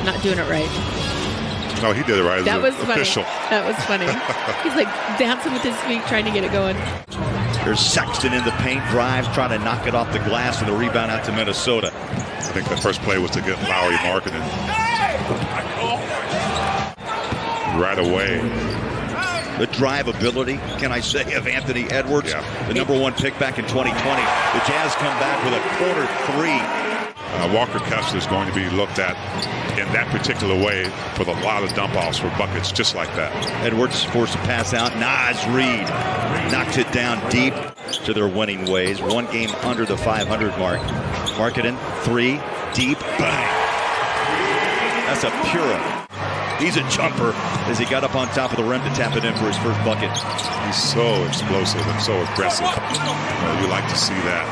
not doing it right. No, he did it right. That was official. Funny. That was funny. He's like dancing with his feet, trying to get it going. There's Sexton in the paint, drives, trying to knock it off the glass, and the rebound out to Minnesota. I think the first play was to get Lowry marketing right away. The drive ability, can I say, of Anthony Edwards, the number 1 pick back in 2020. The Jazz come back with a corner 3. Walker Kessler is going to be looked at in that particular way with a lot of dump-offs for buckets just like that. Edwards forced to pass out. Naz Reid knocks it down deep to their winning ways. 1 game under the 500 mark. Marketing, 3, deep, bang. That's a pure. He's a jumper as he got up on top of the rim to tap it in for his first bucket. He's so explosive and so aggressive. You like to see that.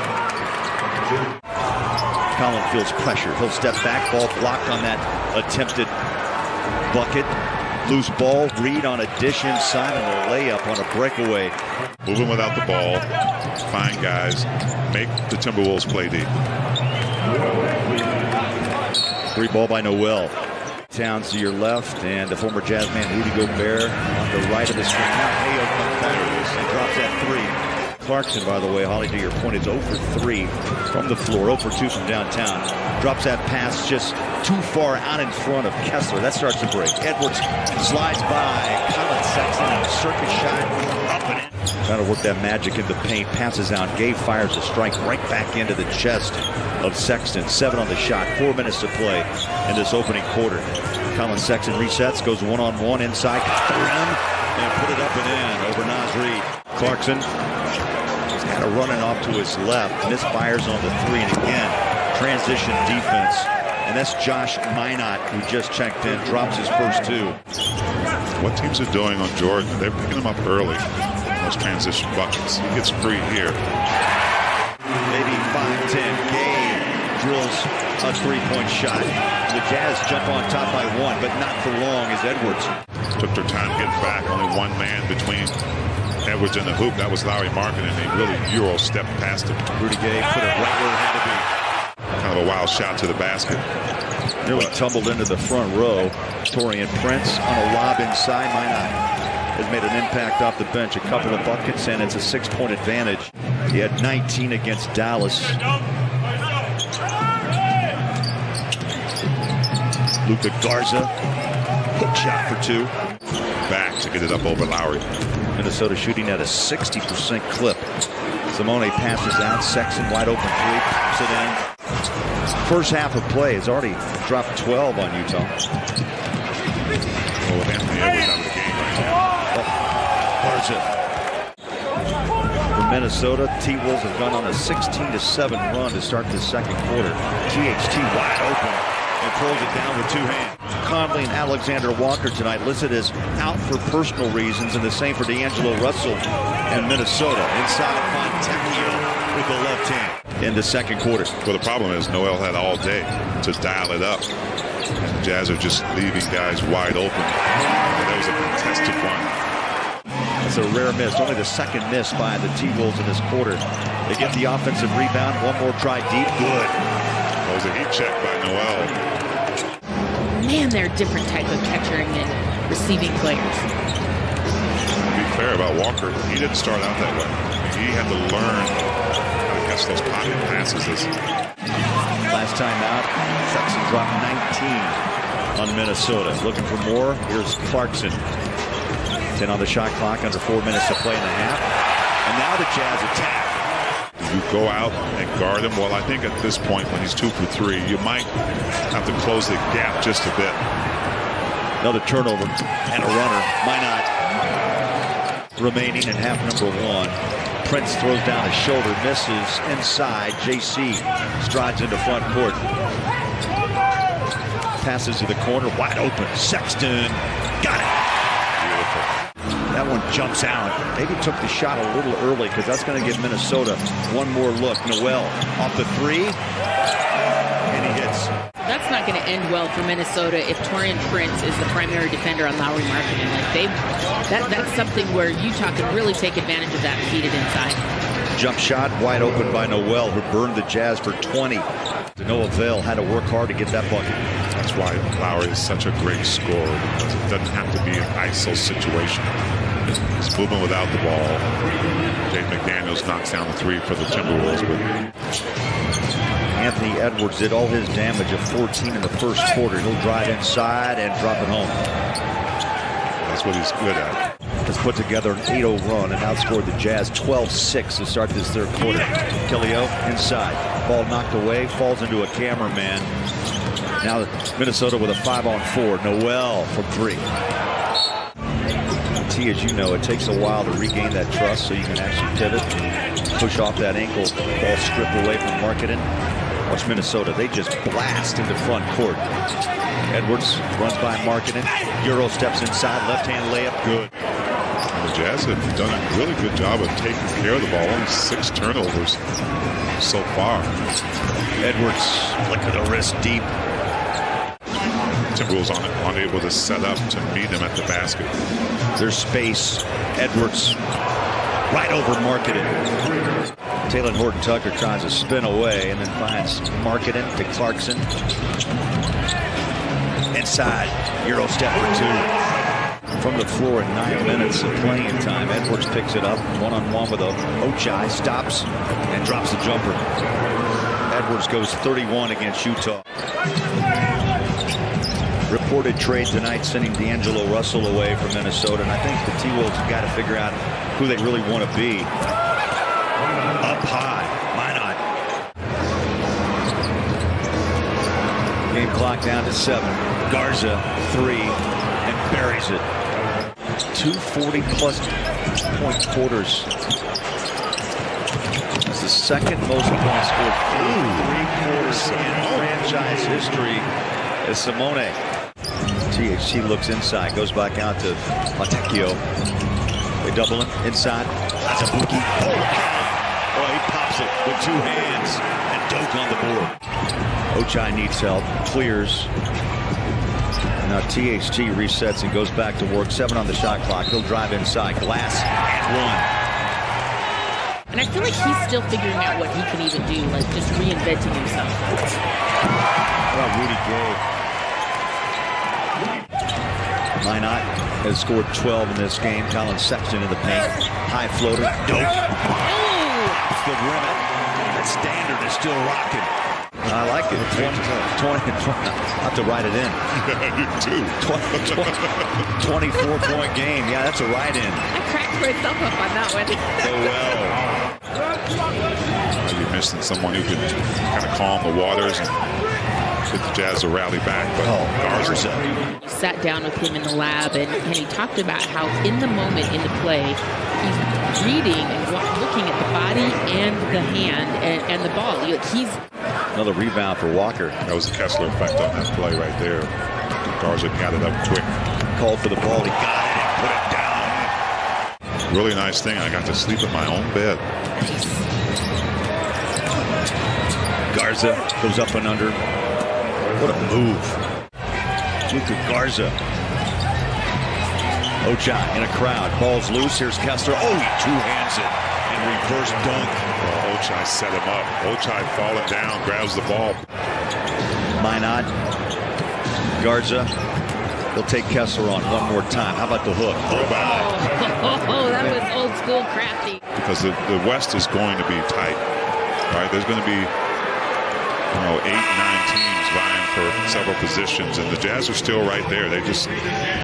Collin feels pressure. He'll step back. Ball blocked on that attempted bucket. Loose ball. Reed on a dish inside and a layup on a breakaway. Moving without the ball. Find guys. Make the Timberwolves play deep. 3 ball by Noel. Towns to your left, and the former Jazz man Rudy Gobert on the right of the screen. Now Ayo comes back and drops that 3. Clarkson, by the way, Holly, to your point, is 0 for 3 from the floor, 0 for 2 from downtown. Drops that pass just too far out in front of Kessler. That starts to break. Edwards slides by. Colin Sexton and a circus shot up and in. Trying to work that magic in the paint. Passes out. Gay fires a strike right back into the chest of Sexton. 7 on the shot. 4 minutes to play in this opening quarter. Colin Sexton resets, goes one-on-one inside the rim, and put it up and in over Naz Reid. Clarkson is kind of running off to his left. Misfires on the 3, and again, transition defense. And that's Josh Minot, who just checked in, drops his first 2. What teams are doing on Jordan, they're picking him up early. Those transition buckets. He gets free here. Maybe 5-10. Gay drills a 3-point shot. The Jazz jump on top by 1, but not for long as Edwards took their time getting back. Only 1 man between Edwards and the hoop. That was Lowry Markin, and they really Euro stepped past him. Rudy Gay put it right where it had to be. Kind of a wild shot to the basket. Nearly tumbled into the front row. Torian Prince on a lob inside. Minot has made an impact off the bench. A couple of buckets, and it's a 6-point advantage. He had 19 against Dallas. Luka Garza, hook shot for 2. Back to get it up over Lowry. Minnesota shooting at a 60% clip. Simone passes out. Sexton wide open 3. Pops it in. First half of play has already dropped 12 on Utah. Well, with Anthony Edwards out of the game right now. For Minnesota, T-Wolves have gone on a 16-7 run to start the second quarter. THT wide open and throws it down with 2 hands. Conley and Alexander Walker tonight listed as out for personal reasons, and the same for D'Angelo Russell and Minnesota. Inside Fontecchio with the left hand in the second quarter. Well, the problem is Noel had all day to dial it up. And the Jazz are just leaving guys wide open. And that was a contested one. It's a rare miss. Only the second miss by the T-Wolves in this quarter. They get the offensive rebound. 1 more try deep. Good. That was a heat check by Noel. Man, they're a different type of catcher and receiving players. To be fair about Walker, he didn't start out that way. He had to learn how to catch those pocket passes. Last time out, Sexton dropped 19 on Minnesota. Looking for more. Here's Clarkson. 10 on the shot clock, under 4 minutes to play in the half. And now the Jazz attack. You go out and guard him. Well, I think at this point, when he's 2 for 3, you might have to close the gap just a bit. Another turnover and a runner. Minot remaining in half number 1. Prince throws down his shoulder, misses inside. JC strides into front court. Passes to the corner, wide open. Sexton got it. Beautiful. That one jumps out. Maybe took the shot a little early because that's going to give Minnesota 1 more look. Noel off the 3, and he hits. That's not going to end well for Minnesota if Torian Prince is the primary defender on Lowry Marketing. Like that's something where Utah can really take advantage of that feeded inside. Jump shot wide open by Noel, who burned the Jazz for 20. To no avail, had to work hard to get that bucket. That's why Lowry is such a great scorer, because it doesn't have to be an ISO situation. He's moving without the ball. Jay McDaniels knocks down the three for the Timberwolves. But Anthony Edwards did all his damage of 14 in the first quarter. He'll drive inside and drop it home. That's what he's good at. Has put together an 8-0 run and outscored the Jazz 12-6 to start this third quarter. Killio inside. Ball knocked away, falls into a cameraman. Now Minnesota with a 5-on-4. Noel from three. T, as you know, it takes a while to regain that trust so you can actually pivot, push off that ankle, ball stripped away from Markkanen. Watch Minnesota. They just blast into front court. Edwards runs by Markkanen. Euro steps inside, left-hand layup, good. The Jazz have done a really good job of taking care of the ball. Only 6 turnovers so far. Edwards, flick of the wrist deep. Timberwolves unable to set up to meet him at the basket. There's space. Edwards right over Markkanen. Taylor Horton-Tucker tries to spin away and then finds Markkanen to Clarkson. Inside, Euro step for two. From the floor in 9 minutes of playing time, Edwards picks it up one-on-one with Ochai, stops and drops the jumper. Edwards goes 31 against Utah. Reported trade tonight sending D'Angelo Russell away from Minnesota, and I think the T-Wolves have got to figure out who they really want to be. Up high, Minot. Game clock down to 7. Garza 3 and buries it. 240-plus point quarters. That's the second most points scored in 3 quarters in franchise history as Simone. THT looks inside, goes back out to Montecchio. They double him inside. Azubuike. Oh, he pops it with 2 hands and Doak on the board. Ochai needs help, clears. And now THT resets and goes back to work. 7 on the shot clock. He'll drive inside. Glass and 1. And I feel like he's still figuring out what he can even do, like just reinventing himself. How about Rudy Gay? Minot has scored 12 in this game. Colin Sexton in the paint. High floater. Dope. It's the rim. That standard is still rocking. I like it. 20. I'll have to write it in. Yeah, you do. 24-point game. Yeah, that's a write-in. I cracked myself up on that one. So well. You're missing someone who can kind of calm the waters and get the Jazz to rally back. But Garza. We sat down with him in the lab, and he talked about how in the moment, in the play, he's reading and looking at the body and the hand and the ball. He's another rebound for Walker. That was the Kessler effect on that play right there. Garza got it up quick. Called for the ball. He got it and put it down. Really nice thing. I got to sleep in my own bed. Garza goes up and under. What a move. Luka Garza. Ochai in a crowd. Ball's loose. Here's Kessler. Oh, he two-hands it. And reverse dunk. Oh, Ochai set him up. Ochai falling down, grabs the ball. Minot. Garza. He'll take Kessler on one more time. How about the hook? Oh, that was old school crafty. Because the West is going to be tight. Right? There's going to be 8, 9 teams vying for several positions, and the Jazz are still right there. They just